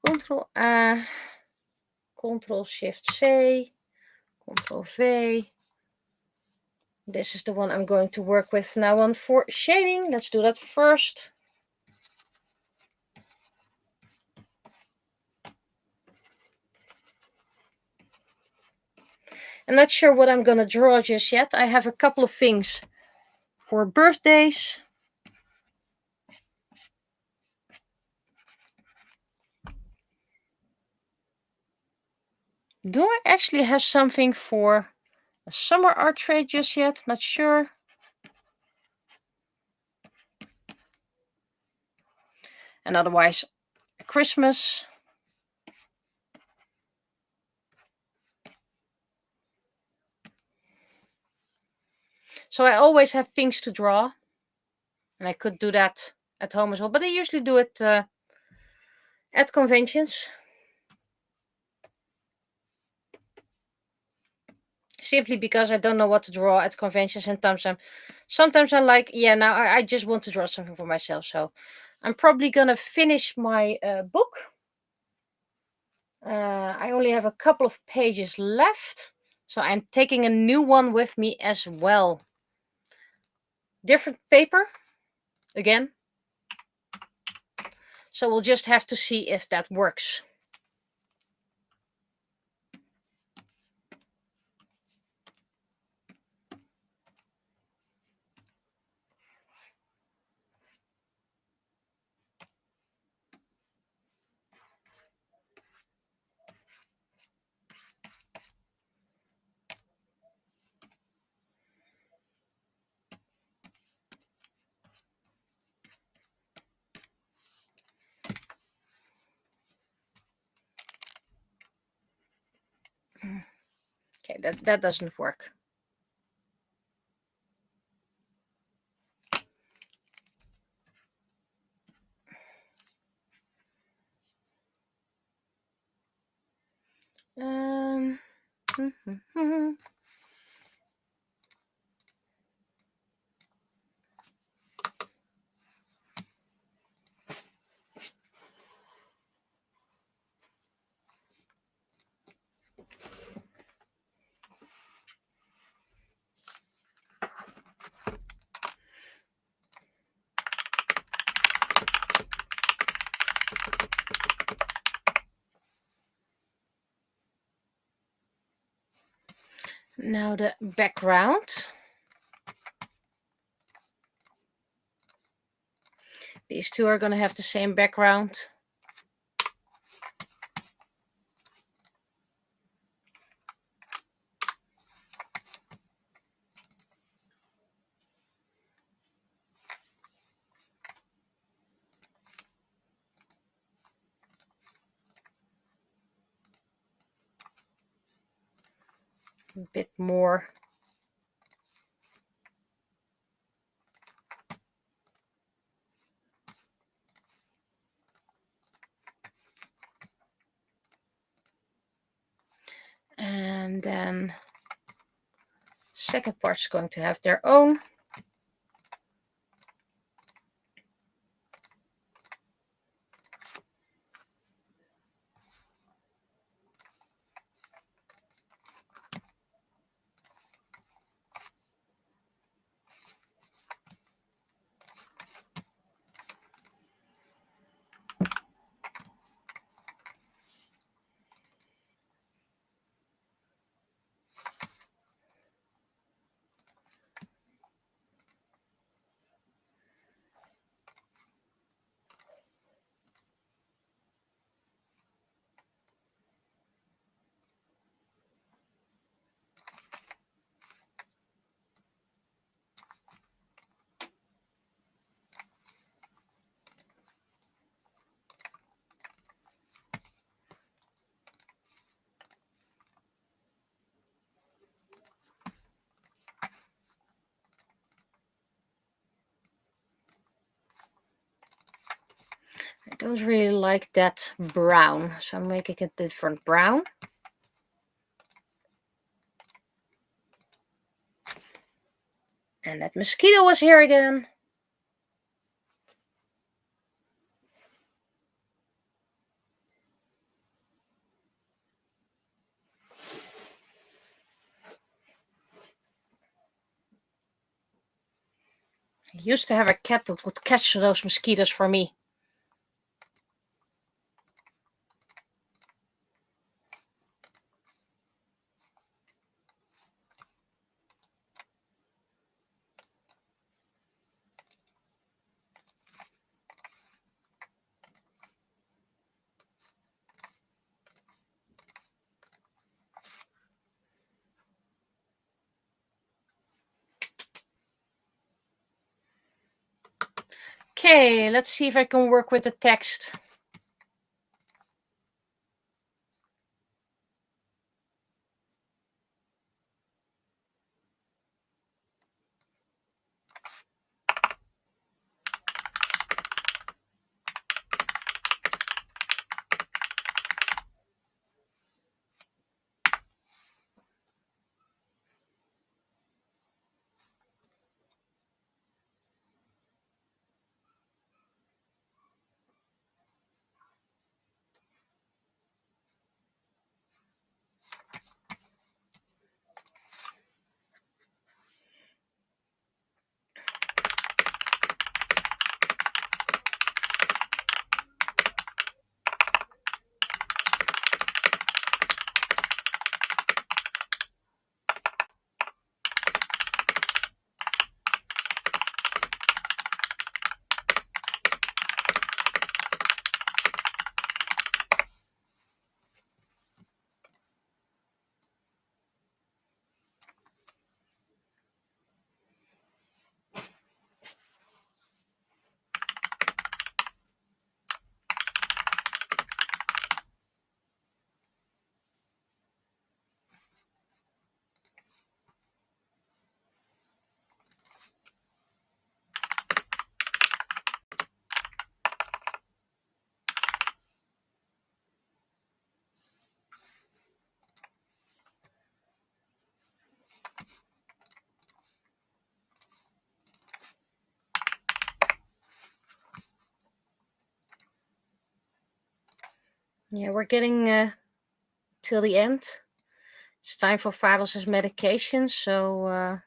Control A, Ctrl-Shift-C, Ctrl-V. This is the one I'm going to work with now on for shading. Let's do that first. I'm not sure what I'm going to draw just yet. I have a couple of things for birthdays. Do I actually have something for a summer art trade just yet? Not sure. And otherwise, Christmas. So I always have things to draw. And I could do that at home as well. But I usually do it at conventions. Simply because I don't know what to draw at conventions. And sometimes I'm like, yeah, now I just want to draw something for myself. So I'm probably going to finish my book. I only have a couple of pages left. So I'm taking a new one with me as well. Different paper, again. So we'll just have to see if that works. Okay, that doesn't work. Now the background. These two are going to have the same background. A bit more. And then second part is going to have their own. I don't really like that brown, so I'm making a different brown. And that mosquito was here again. I used to have a cat that would catch those mosquitoes for me. Okay, let's see if I can work with the text. Yeah, we're getting till the end. It's time for Vados' medication, so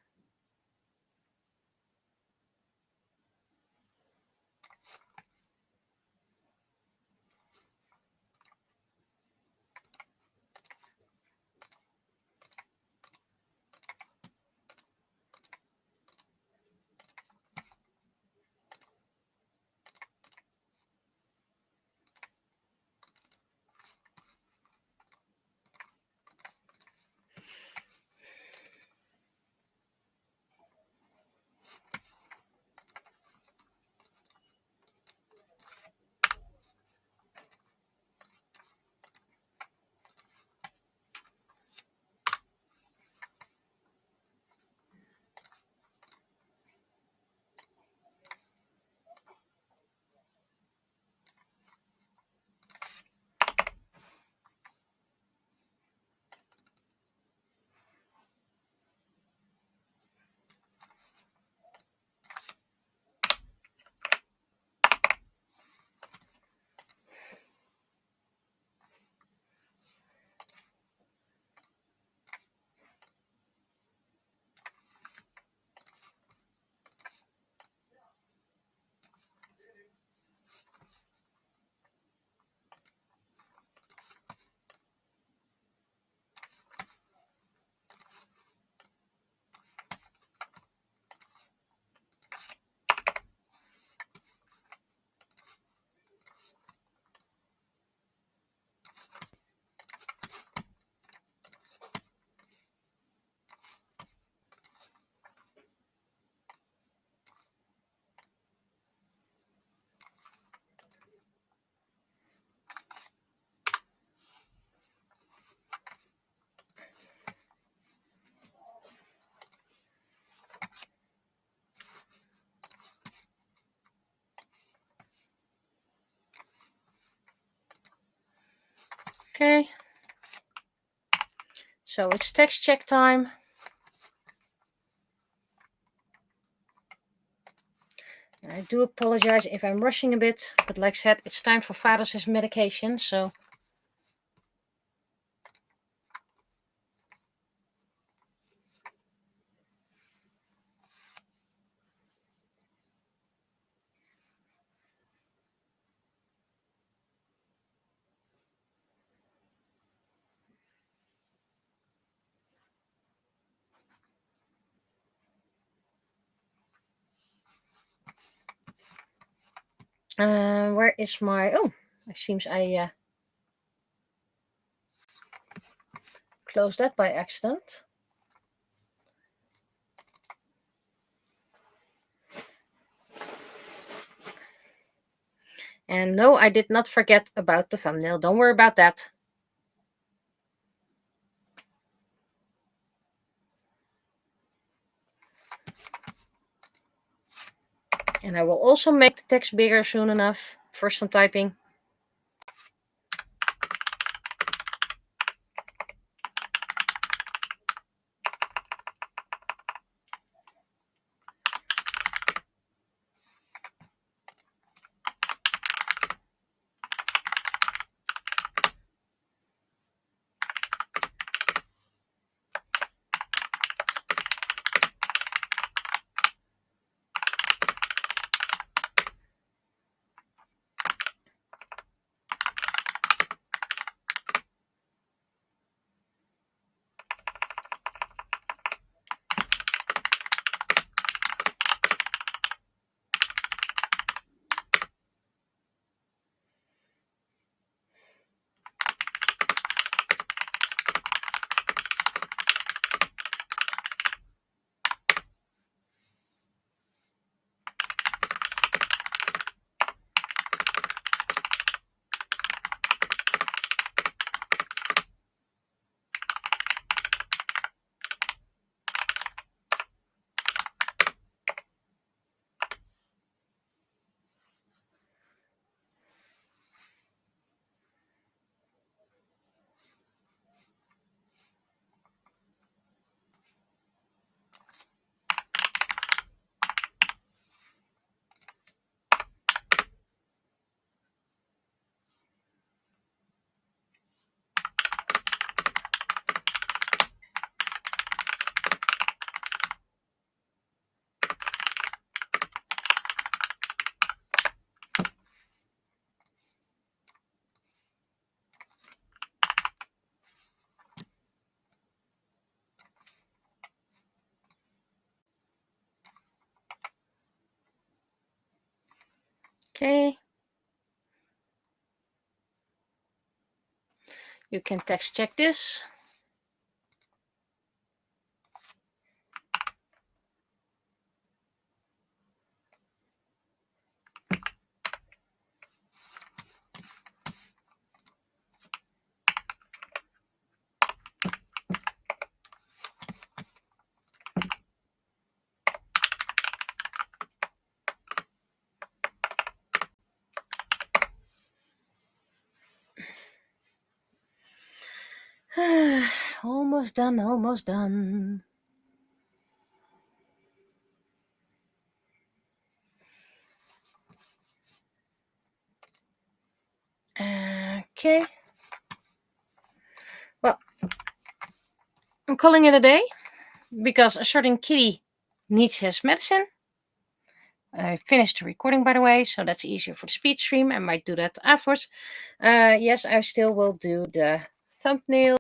okay. So it's text check time. And I do apologize if I'm rushing a bit, but like I said, it's time for Vados' medication, so Where is my... Oh, it seems I closed that by accident. And no, I did not forget about the thumbnail. Don't worry about that. And I will also make the text bigger soon enough for some typing. Okay. You can text check this. Almost done, almost done. Okay. Well, I'm calling it a day because a certain kitty needs his medicine. I finished the recording, by the way, so that's easier for the speed stream. I might do that afterwards. Yes, I still will do the thumbnail.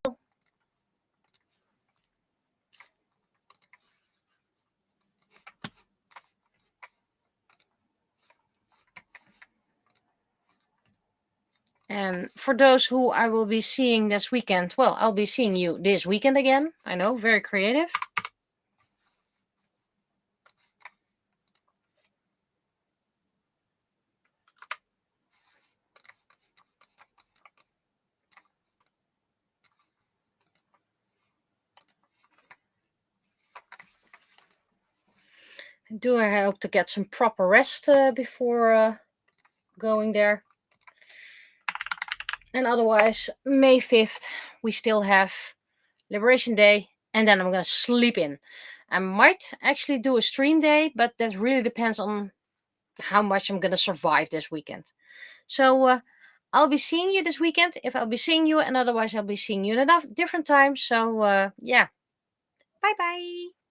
And for those who I will be seeing this weekend, well, I'll be seeing you this weekend again. I know, very creative. I hope to get some proper rest before going there. And otherwise, May 5th, we still have Liberation Day, and then I'm going to sleep in. I might actually do a stream day, but that really depends on how much I'm going to survive this weekend. So I'll be seeing you this weekend, if I'll be seeing you, and otherwise I'll be seeing you at a different time. So yeah, bye-bye.